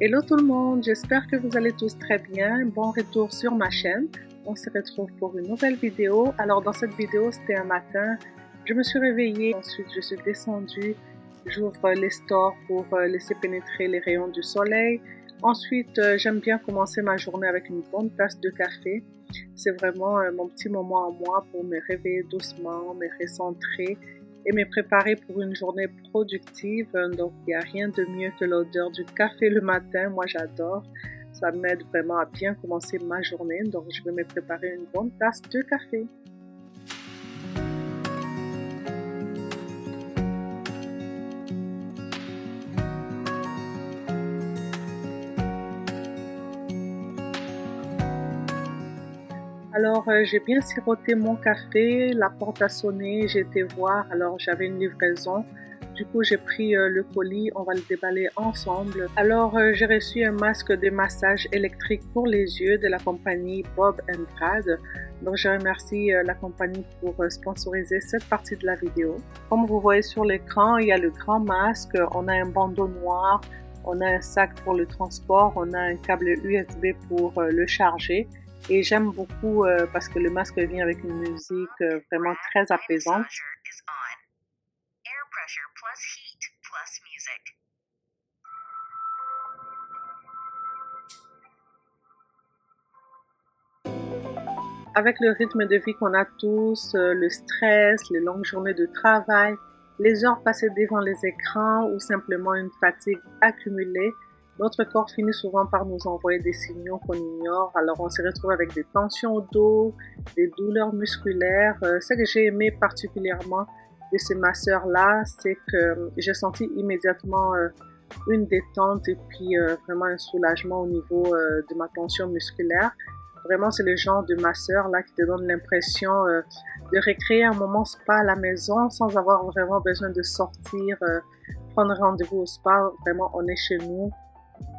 Hello tout le monde, j'espère que vous allez tous très bien. Bon retour sur ma chaîne. On se retrouve pour une nouvelle vidéo. Alors dans cette vidéo, c'était un matin. Je me suis réveillée, ensuite je suis descendue. J'ouvre les stores pour laisser pénétrer les rayons du soleil. Ensuite, j'aime bien commencer ma journée avec une bonne tasse de café. C'est vraiment mon petit moment à moi pour me réveiller doucement, me recentrer et me préparer pour une journée productive. Donc, il n'y a rien de mieux que l'odeur du café le matin. Moi, j'adore. Ça m'aide vraiment à bien commencer ma journée. Donc, je vais me préparer une bonne tasse de café. Alors, j'ai bien siroté mon café, la porte a sonné, j'ai été voir, alors j'avais une livraison. Du coup, j'ai pris le colis, on va le déballer ensemble. Alors, j'ai reçu un masque de massage électrique pour les yeux de la compagnie Bob & Brad. Donc, je remercie la compagnie pour sponsoriser cette partie de la vidéo. Comme vous voyez sur l'écran, il y a le grand masque, on a un bandeau noir, on a un sac pour le transport, on a un câble USB pour le charger. Et j'aime beaucoup parce que le masque vient avec une musique vraiment très apaisante. Avec le rythme de vie qu'on a tous, le stress, les longues journées de travail, les heures passées devant les écrans ou simplement une fatigue accumulée, notre corps finit souvent par nous envoyer des signaux qu'on ignore. Alors on se retrouve avec des tensions au dos, des douleurs musculaires. Ce que j'ai aimé particulièrement de ces masseurs-là, c'est que j'ai senti immédiatement une détente et puis vraiment un soulagement au niveau de ma tension musculaire. Vraiment, c'est le genre de masseur là qui te donne l'impression de recréer un moment spa à la maison sans avoir vraiment besoin de sortir, prendre rendez-vous au spa. Vraiment, on est chez nous.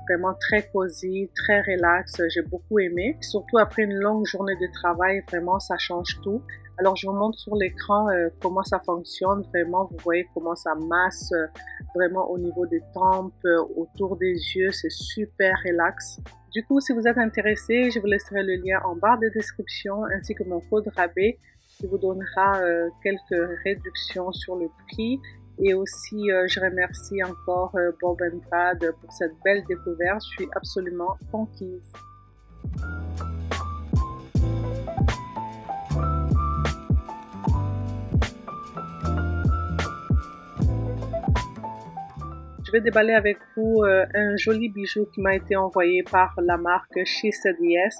Vraiment très cosy, très relax. J'ai beaucoup aimé. Surtout après une longue journée de travail, vraiment, ça change tout. Alors, je vous montre sur l'écran comment ça fonctionne. Vraiment, vous voyez comment ça masse vraiment au niveau des tempes, autour des yeux. C'est super relax. Du coup, si vous êtes intéressé, je vous laisserai le lien en barre de description ainsi que mon code rabais qui vous donnera quelques réductions sur le prix. Et aussi, je remercie encore Bob & Brad pour cette belle découverte. Je suis absolument conquise. Je vais déballer avec vous un joli bijou qui m'a été envoyé par la marque She Said Yes.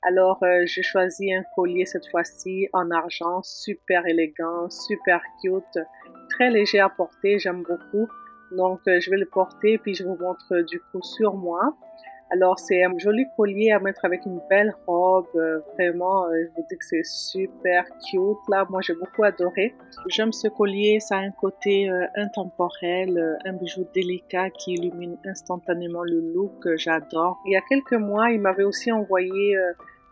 Alors, j'ai choisi un collier cette fois-ci en argent, super élégant, super cute, très léger à porter, j'aime beaucoup. Donc, je vais le porter puis je vous montre du coup sur moi. Alors, c'est un joli collier à mettre avec une belle robe. Vraiment, je vous dis que c'est super cute. Là, moi, j'ai beaucoup adoré. J'aime ce collier. Ça a un côté intemporel, un bijou délicat qui illumine instantanément le look. J'adore. Il y a quelques mois, il m'avait aussi envoyé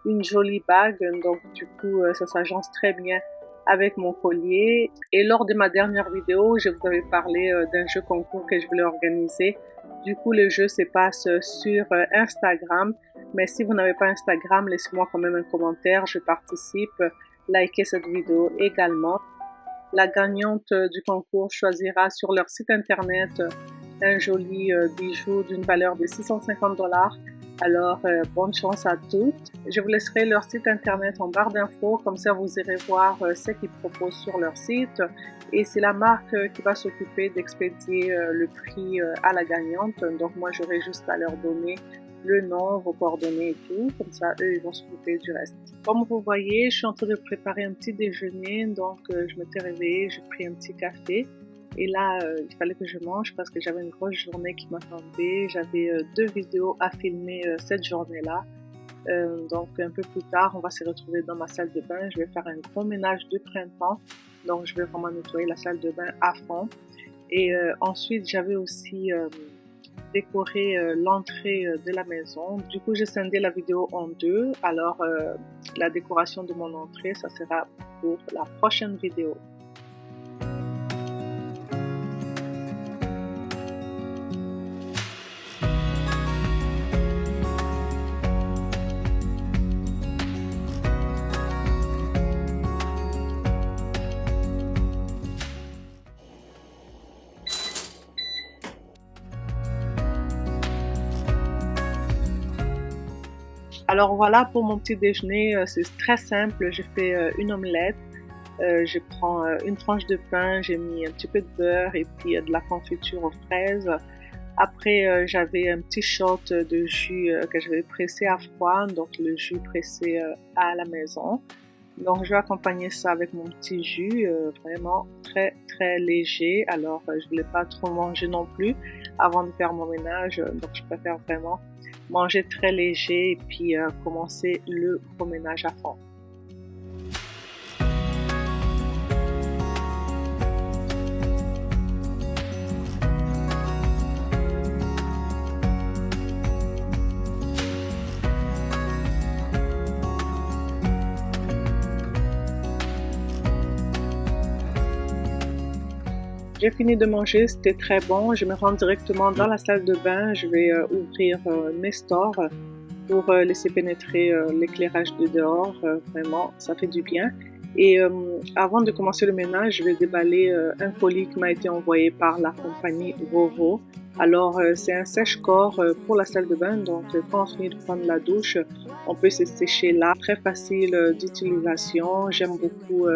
une jolie bague. Donc, du coup, ça s'agence très bien avec mon collier. Et lors de ma dernière vidéo, je vous avais parlé d'un jeu concours que je voulais organiser. Du coup, le jeu se passe sur Instagram. Mais si vous n'avez pas Instagram, laissez-moi quand même un commentaire. Je participe. Likez cette vidéo également. La gagnante du concours choisira sur leur site internet un joli bijou d'une valeur de 650 $. Alors, bonne chance à toutes. Je vous laisserai leur site internet en barre d'infos, comme ça vous irez voir ce qu'ils proposent sur leur site. Et c'est la marque qui va s'occuper d'expédier le prix à la gagnante. Donc moi, j'aurai juste à leur donner le nom, vos coordonnées et tout. Comme ça, eux, ils vont s'occuper du reste. Comme vous voyez, je suis en train de préparer un petit déjeuner. Donc, je m'étais réveillée, j'ai pris un petit café. Et là, il fallait que je mange parce que j'avais une grosse journée qui m'attendait. J'avais 2 vidéos à filmer cette journée-là. Donc, un peu plus tard, on va se retrouver dans ma salle de bain. Je vais faire un gros ménage de printemps. Donc, je vais vraiment nettoyer la salle de bain à fond. Et ensuite, j'avais aussi décoré l'entrée de la maison. Du coup, j'ai scindé la vidéo en deux. Alors, la décoration de mon entrée, ça sera pour la prochaine vidéo. Alors voilà pour mon petit déjeuner, c'est très simple. J'ai fait une omelette, je prends une tranche de pain, j'ai mis un petit peu de beurre et puis de la confiture aux fraises. Après, j'avais un petit shot de jus que j'avais pressé à froid, donc le jus pressé à la maison. Donc, je vais accompagner ça avec mon petit jus, vraiment très, très léger. Alors, je voulais pas trop manger non plus avant de faire mon ménage. Donc, je préfère vraiment manger très léger et puis commencer le gros ménage à fond. J'ai fini de manger, c'était très bon. Je me rends directement dans la salle de bain. Je vais ouvrir mes stores pour laisser pénétrer l'éclairage de dehors. Vraiment, ça fait du bien. Et avant de commencer le ménage, je vais déballer un colis qui m'a été envoyé par la compagnie Vovo. Alors, c'est un sèche-corps pour la salle de bain. Donc, quand on finit de prendre la douche, on peut se sécher là. Très facile d'utilisation. J'aime beaucoup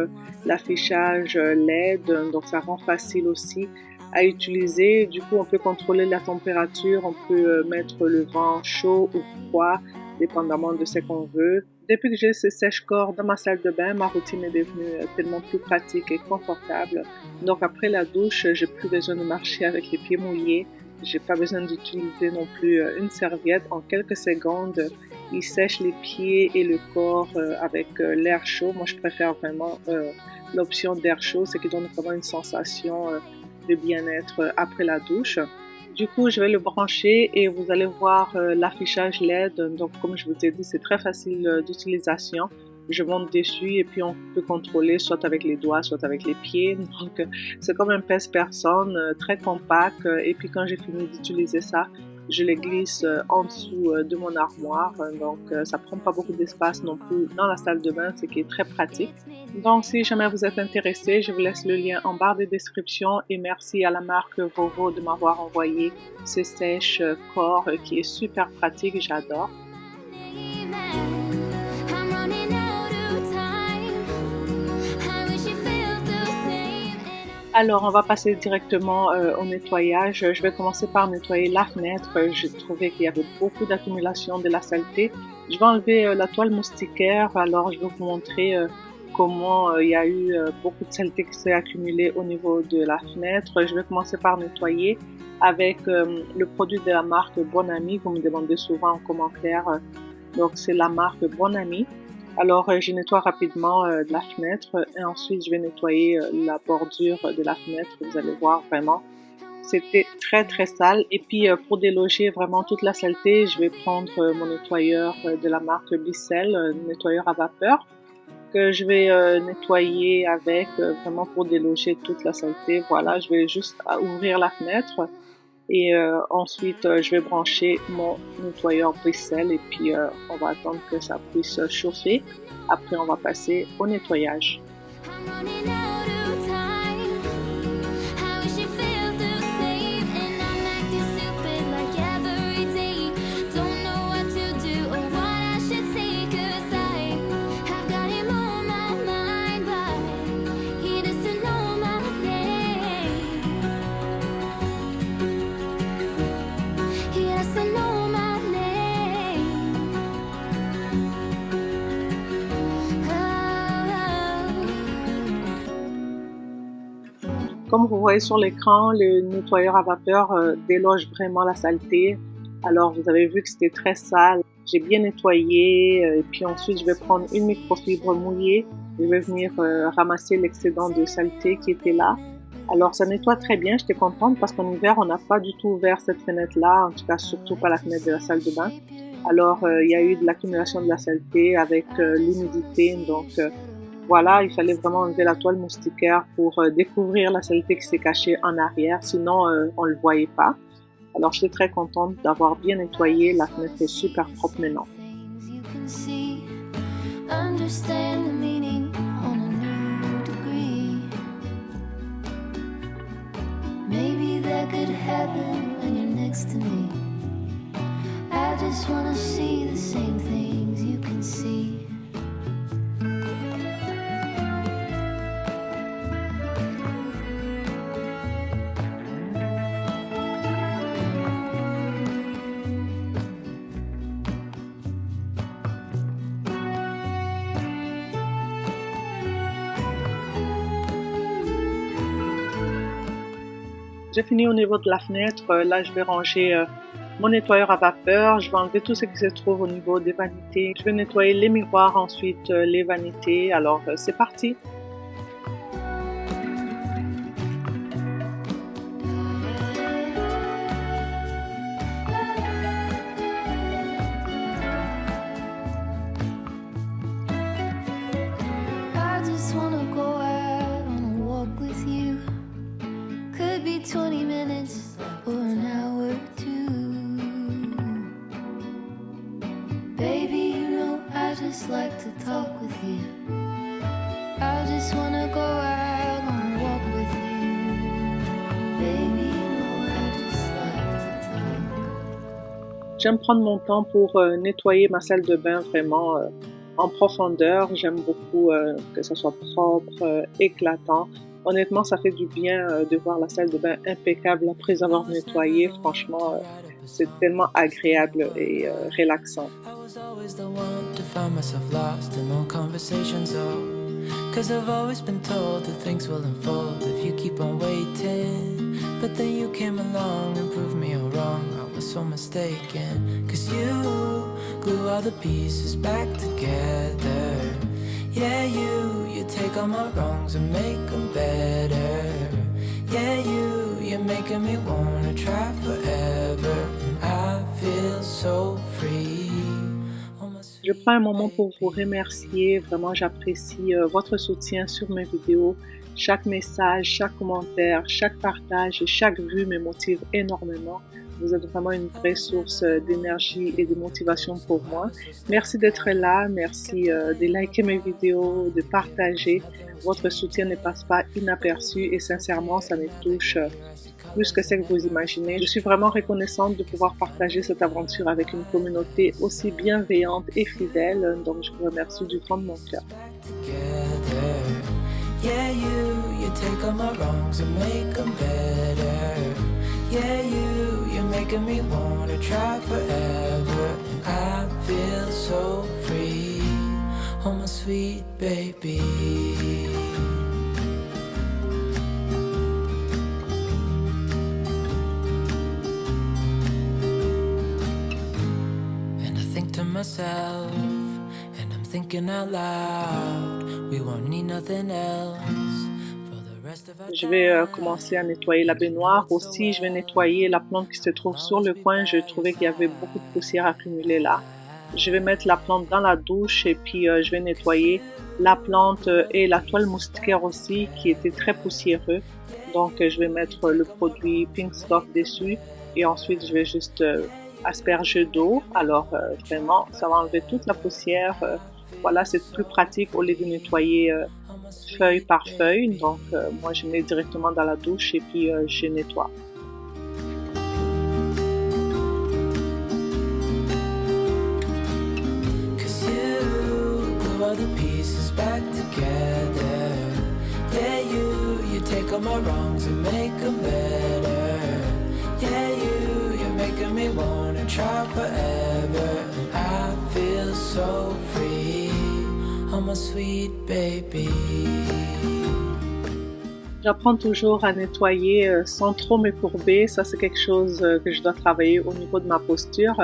l'affichage LED. Donc, ça rend facile aussi à utiliser. Du coup, on peut contrôler la température. On peut mettre le vent chaud ou froid, dépendamment de ce qu'on veut. Depuis que j'ai ce sèche-corps dans ma salle de bain, ma routine est devenue tellement plus pratique et confortable. Donc après la douche, j'ai plus besoin de marcher avec les pieds mouillés. J'ai pas besoin d'utiliser non plus une serviette. En quelques secondes, il sèche les pieds et le corps avec l'air chaud. Moi, je préfère vraiment l'option d'air chaud, c'est qui donne vraiment une sensation de bien-être après la douche. Du coup, je vais le brancher et vous allez voir l'affichage LED. Donc, comme je vous ai dit, c'est très facile d'utilisation. Je monte dessus et puis on peut contrôler soit avec les doigts, soit avec les pieds. Donc, c'est comme un pèse-personne, très compact. Et puis, quand j'ai fini d'utiliser ça, je les glisse en dessous de mon armoire. Donc, ça prend pas beaucoup d'espace non plus dans la salle de bain, ce qui est très pratique. Donc, si jamais vous êtes intéressé, je vous laisse le lien en barre de description et merci à la marque Vovo de m'avoir envoyé ce sèche-corps qui est super pratique, j'adore. Alors, on va passer directement au nettoyage. Je vais commencer par nettoyer la fenêtre. J'ai trouvé qu'il y avait beaucoup d'accumulation de la saleté. Je vais enlever la toile moustiquaire. Alors, je vais vous montrer comment il y a eu beaucoup de saleté qui s'est accumulée au niveau de la fenêtre. Je vais commencer par nettoyer avec le produit de la marque Bon Ami. Vous me demandez souvent en commentaire. Donc, c'est la marque Bon Ami. Alors, je nettoie rapidement la fenêtre et ensuite, je vais nettoyer la bordure de la fenêtre. Vous allez voir vraiment, c'était très, très sale. Et puis, pour déloger vraiment toute la saleté, je vais prendre mon nettoyeur de la marque Bissell, nettoyeur à vapeur, que je vais nettoyer avec vraiment pour déloger toute la saleté. Voilà, je vais juste ouvrir la fenêtre. Et ensuite, je vais brancher mon nettoyeur Bissell et puis on va attendre que ça puisse chauffer. Après, on va passer au nettoyage. Comme vous voyez sur l'écran, le nettoyeur à vapeur déloge vraiment la saleté. Alors, vous avez vu que c'était très sale. J'ai bien nettoyé et puis ensuite, je vais prendre une microfibre mouillée. Je vais venir ramasser l'excédent de saleté qui était là. Alors, ça nettoie très bien. J'étais contente parce qu'en hiver, on n'a pas du tout ouvert cette fenêtre-là. En tout cas, surtout pas la fenêtre de la salle de bain. Alors, il y a eu de l'accumulation de la saleté avec l'humidité. Donc, voilà, il fallait vraiment enlever la toile moustiquaire pour découvrir la saleté qui s'est cachée en arrière, sinon on ne le voyait pas. Alors j'étais très contente d'avoir bien nettoyé, la fenêtre est super propre maintenant. I just wanna see the same thing J'ai fini au niveau de la fenêtre. Là, je vais ranger mon nettoyeur à vapeur. Je vais enlever tout ce qui se trouve au niveau des vanités. Je vais nettoyer les miroirs, ensuite les vanités. Alors, c'est parti! I just wanna go out on a walk with you. Could be 20 minutes or an hour or two. Baby, you know I just like to talk with you. I just wanna go out on a walk with you. Baby, you know I just like to talk. J'aime prendre mon temps pour nettoyer ma salle de bain vraiment en profondeur. J'aime beaucoup que ça soit propre, éclatant. Honnêtement, ça fait du bien de voir la salle de bain impeccable après avoir nettoyé. Franchement, c'est tellement agréable et relaxant. Cause I've always been told that things will unfold if you keep on waiting. But then you came along and proved me all wrong. I was so mistaken. Cause you glue all the pieces back together. Yeah, you take all my wrongs and make them better. Yeah, you're making me wanna try forever. And I feel so free. Je prends un moment pour vous remercier. Vraiment, j'apprécie votre soutien sur mes vidéos. Chaque message, chaque commentaire, chaque partage et chaque vue me motive énormément. Vous êtes vraiment une vraie source d'énergie et de motivation pour moi. Merci d'être là. Merci de liker mes vidéos, de partager. Votre soutien ne passe pas inaperçu et sincèrement, ça me touche plus que ce que vous imaginez. Je suis vraiment reconnaissante de pouvoir partager cette aventure avec une communauté aussi bienveillante et fidèle. Donc, je vous remercie du fond de mon cœur. Yeah, you take all my wrongs and make them better. Yeah, you're making me wanna try forever. And I feel so free. Oh, my sweet baby. Myself, and I'm thinking out loud. We won't need nothing else for the rest of our time. Je vais commencer à nettoyer la baignoire. Aussi, je vais nettoyer la plante qui se trouve sur le coin. Je trouvais qu'il y avait beaucoup de poussière accumulée là. Je vais mettre la plante dans la douche et puis je vais nettoyer la plante et la toile moustiquaire aussi qui était très poussiéreux. Donc, je vais mettre le produit Pink Stuff dessus et ensuite je vais juste asperger d'eau. Alors vraiment, ça va enlever toute la poussière. Voilà, c'est plus pratique au lieu de nettoyer feuille par feuille. Donc moi, je mets directement dans la douche et puis je nettoie. Cause you glue all the pieces back together. Yeah, you take all my wrongs and make them better. Yeah, you're making me wanna try forever. And I feel so free. Oh, my sweet baby. J'apprends toujours à nettoyer sans trop me courber. Ça, c'est quelque chose que je dois travailler au niveau de ma posture.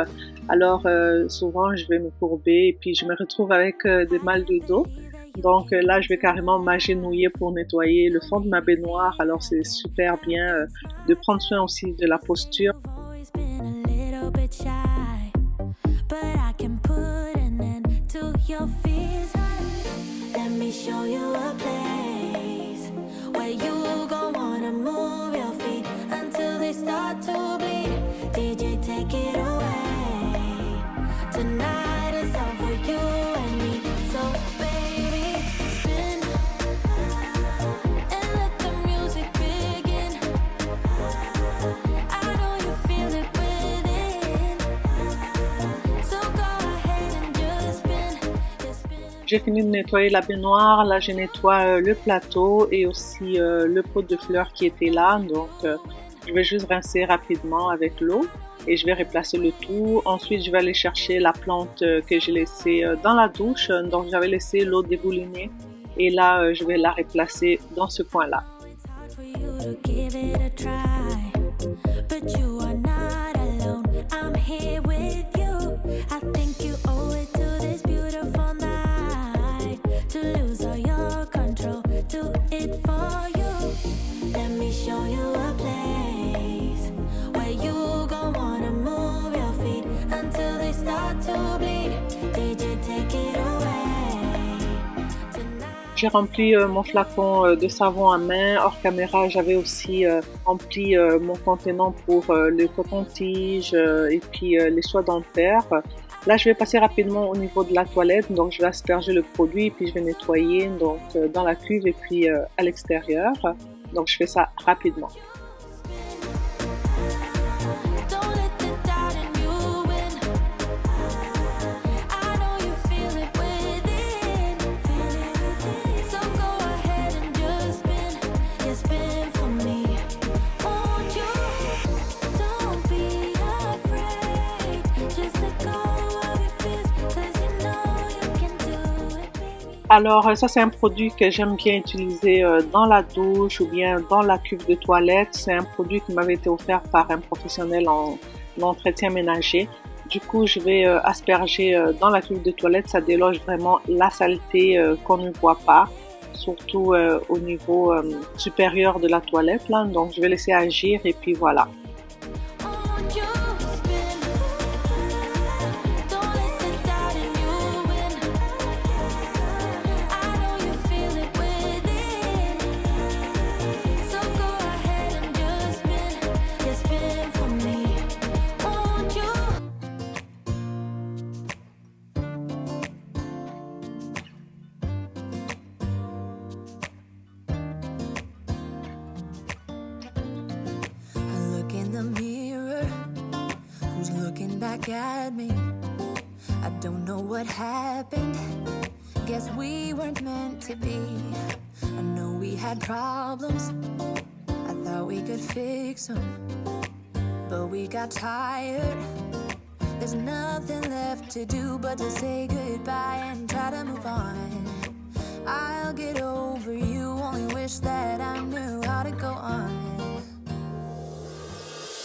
Alors, souvent, je vais me courber et puis je me retrouve avec des mal de dos. Donc là, je vais carrément m'agenouiller pour nettoyer le fond de ma baignoire. Alors, c'est super bien de prendre soin aussi de la posture. J'ai fini de nettoyer la baignoire, là je nettoie le plateau et aussi le pot de fleurs qui était là. Donc je vais juste rincer rapidement avec l'eau et je vais replacer le tout. Ensuite je vais aller chercher la plante que j'ai laissée dans la douche. Donc j'avais laissé l'eau dégouliner et là je vais la replacer dans ce coin-là. for you to give it a try. But you are not alone. I'm here with you. I think you owe it to this beautiful night to lose all your control. Do it for you. Let me show you a place where you gon' wanna move your feet until they start to bleed. Did you take it away tonight? J'ai rempli mon flacon de savon à main. Hors caméra, j'avais aussi rempli mon contenant pour le coton-tige et puis les soies dentaires. Là, je vais passer rapidement au niveau de la toilette. Donc, je vais asperger le produit puis je vais nettoyer donc dans la cuve et puis à l'extérieur. Donc, je fais ça rapidement. Don't let the doubt in you win. I know you feel it within. So go ahead and just spin. Yeah, spin for me. Won't you? Don't be afraid. Just let go of your fears, 'cause you know you can do it, baby. Alors, ça, c'est un produit que j'aime bien utiliser dans la douche ou bien dans la cuve de toilette. C'est un produit qui m'avait été offert par un professionnel en entretien ménager. Du coup, je vais asperger dans la cuve de toilette. Ça déloge vraiment la saleté qu'on ne voit pas, surtout au niveau supérieur de la toilette, là. Donc, je vais laisser agir et puis voilà. Won't you spin? Don't let the doubt in you win. I know you feel it within. So go ahead and just spin. Yeah, spin for me. Won't you? I look in the mirror. Who's looking back at me? I don't know what happened. Guess we weren't meant to be. I know we had problems. I thought we could fix them. But we got tired. There's nothing left to do but to say goodbye and try to move on. I'll get over you. Only wish that I knew how to go on.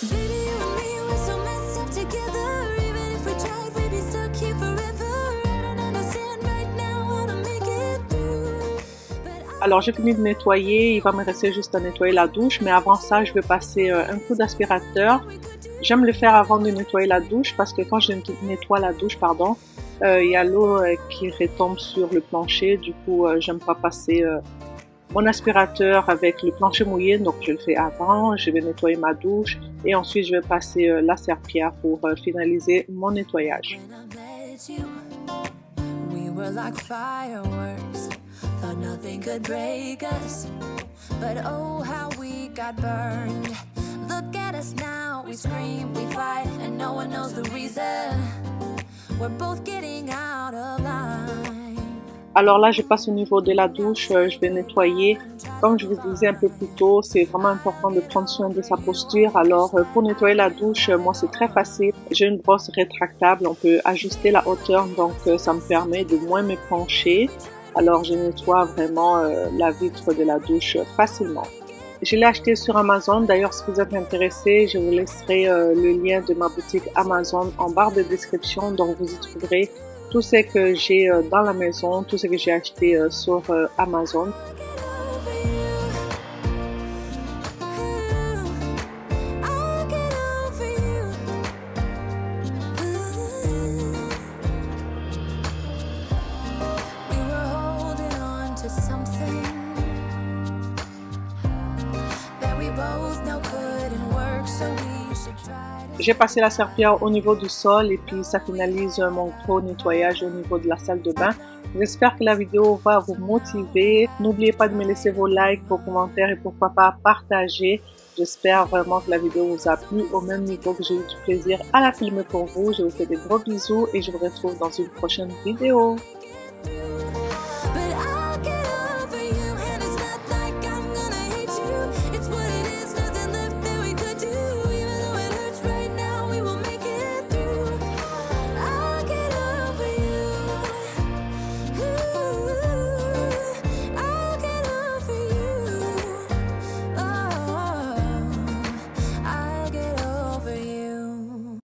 Baby, you and me, we're so messed up together. Even if we tried, we'd be stuck here forever. I don't understand right now how to make it through. But Alors, j'ai fini de nettoyer. Il va me rester juste à nettoyer la douche. Mais avant ça, je vais passer un coup d'aspirateur. J'aime le faire avant de nettoyer la douche parce que quand je nettoie la douche, il y a l'eau qui retombe sur le plancher. Du coup, j'aime pas passer mon aspirateur avec le plancher mouillé. Donc, je le fais avant. Je vais nettoyer ma douche et ensuite, je vais passer la serpillière pour finaliser mon nettoyage. when I met you, we were like fireworks. Thought nothing could break us. But oh, how we got burned. Look at us now, we scream, we fight, and no one knows the reason. We're both getting out of line. Alors là, je passe au niveau de la douche, je vais nettoyer. Comme je vous disais un peu plus tôt, c'est vraiment important de prendre soin de sa posture. Alors pour nettoyer la douche, moi c'est très facile. J'ai une brosse rétractable, on peut ajuster la hauteur, donc ça me permet de moins me pencher. Alors je nettoie vraiment la vitre de la douche facilement. Je l'ai acheté sur Amazon. D'ailleurs, si vous êtes intéressé, je vous laisserai le lien de ma boutique Amazon en barre de description. Donc, vous y trouverez tout ce que j'ai dans la maison, tout ce que j'ai acheté sur Amazon. I'll get over you. We were holding on to something that we both know couldn't work, so we should try to. J'ai passé la serpillière au niveau du sol et puis ça finalise mon gros nettoyage au niveau de la salle de bain. J'espère que la vidéo va vous motiver. N'oubliez pas de me laisser vos likes, vos commentaires et pourquoi pas partager. J'espère vraiment que la vidéo vous a plu au même niveau que j'ai eu du plaisir à la filmer pour vous. Je vous fais des gros bisous et je vous retrouve dans une prochaine vidéo.